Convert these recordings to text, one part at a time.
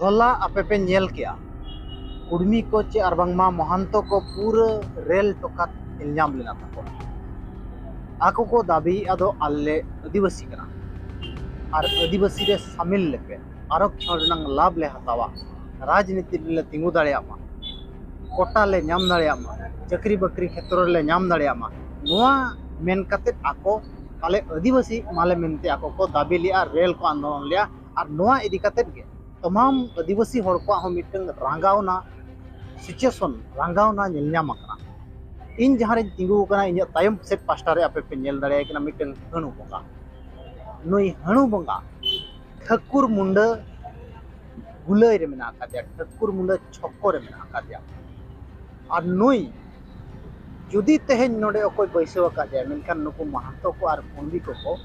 होला आपे पे नेल किया कुड़मी को चे अरबंगमा महंतो को पूरा रेल टोका इल्जाम लेना था आको को दाबी अदो अल्ले आदिवासी कना और आदिवासी रे शामिल लेके आरक्षण रंग लाभ ले हतावा राजनीति ले तिंगु दाड़ेयामा कोटा ले नाम दाड़ेयामा चक्री बकरी क्षेत्र ले नाम दाड़ेयामा नोआ मेन कते आको आले आदिवासी माले मेनते आको को दाबी लिया रेल को आंदोलन लिया और नोआ इदी कते गे तमाम आदिवासी हर को मिटंग रांगावना सिचुएशन रांगावना नेलनामाकना इन जहाँ रे तिंगु कना इन तायम सेट पास्टा रे आपे पे नेल दाड़े कना मिटंग हणु बंगा नुई हणु बंगा ठाकुर मुंडा गुलई रे मेना का दिया ठाकुर मुंडा छक्को रे मेना का दिया और नुई जुदी तेहेन नोडे अकोय बैसव का दिया मेनखान नुकु महंतो को और कुंडी को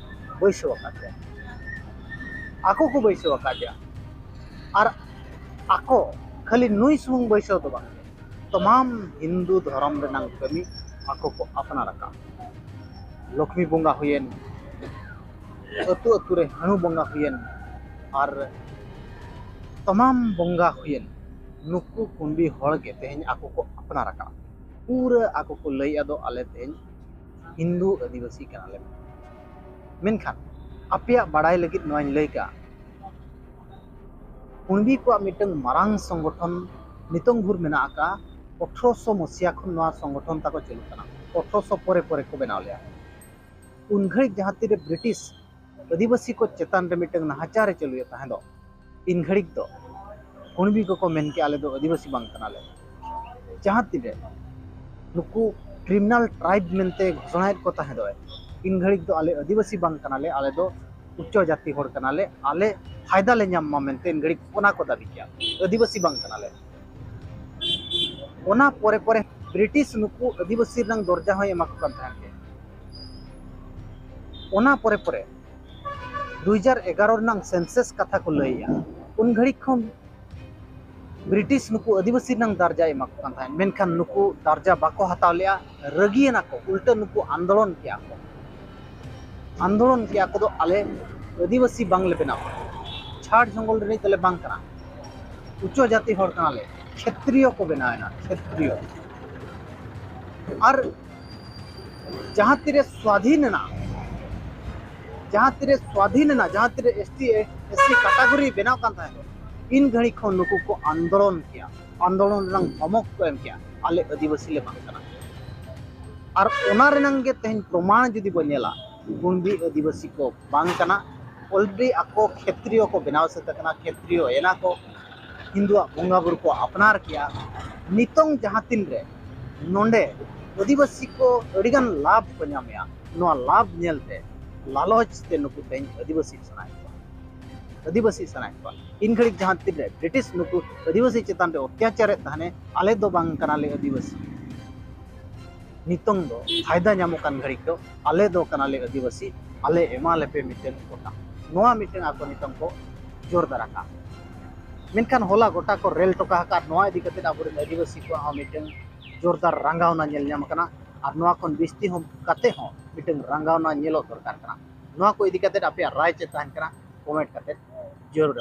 बैसव का दिया आको को बैसव का दिया और आको खाली नुई सुमुंग बैसव तो बांगे तमाम हिंदू धर्म रे नंग कमी आको को अपना रखा लक्ष्मी बंगा हुयेन अतु अतु रे हणु बंगा हुयेन और तमाम बंगा हुयेन नुकु कुंडी हड़ के तेहेन आको को अपना रखा पूरा आको को लई आदो आले तेहेन हिंदू आदिवासी कनाले मेनखान अपिया बाड़ाई लगित नोइन लई का कुंडी को मिटंग मारांग संगठन नितंग भूर मेना का 1800 मसिया खन नोआ संगठन ताको चलु कना 1800 परे परे को बनाव लिया उन घड़ी जहाँ तीरे ब्रिटिश आदिवासी को चेतान रे मिटंग नाहाचारे चलुए ताहे दो इन घड़ी दो कुंडी को मेन के आले दो आदिवासी बांग कनाले जहाँ तीरे नुकु क्रिमिनल ट्राइब मेनते घोषणा को ताहे दो इन घड़ी दो आले आदिवासी बांग कनाले आले दो उच्च जाति होड़ कनाले आले फायदा ले ᱧᱟᱢ मेनते इन घड़ी ओना को दाबी किया आदिवासी बांग कनाले ओना परे परे ब्रिटिश नुकु आदिवासी रंग दर्जा हो एमा को थाके ओना परे परे 2011 रंग सेंसस कथा को लैया उन घड़ी खन ब्रिटिश नुकु आदिवासी रंग दर्जा एमा को थान मेनखान नुकु दर्जा बाको हताव लिया रगियना को उल्टा नुकु आंदोलन किया को दो आले आदिवासी बांगले बनाव छाड़ जंगल रे तले बांग कना उच्च जाति हर कनाले क्षेत्रीय को बनावेना क्षेत्रीय और जहाँ तीरे स्वाधीन ना जहाँ तीरे एसटी कैटेगरी बनाव कान थाहे इन घड़ी खन नुकु को आंदोलन रंग धमक को एम किया आले आदिवासी ले बांग कना और ओना रेनंग गे तेहन प्रमाण जुदी बो नेला कुंडी आदिवासी को बांग कना ऑलरेडी आको क्षेत्रीय को बनाव से तकना क्षेत्रीय एना को हिंदू बंगा बुरु को अपनार किया नितोंग जहाँ तीन रे नोंडे आदिवासी को अड़ीगान लाभ को नामया नोआ लाभ नेलते लालच ते नुकु तेन आदिवासी सनाय को इन घड़ी जहाँ तीन रे ब्रिटिश नुकु आदिवासी चेतान रे अत्याचार ताने आले दो बांग कनाले आदिवासी नितोंग दो फायदा नामो कान घड़ी को आले दो कनाले आदिवासी आले एमाले पे मिटेन कोटा नोआ मिटेन आको नितोंग को जोरदार का मेनखान होला गोटा को रेल टोका का नोआ इदी कते आबुरे आदिवासी को मिटेन जोरदार रंगावना नेल नाम कना और नोआ कोन बिस्ती हम कते हो मिटेन रंगावना नेलो दरकार कना नोआ को इदी कते आपे राय चे ताहन कना कमेंट कते जरूर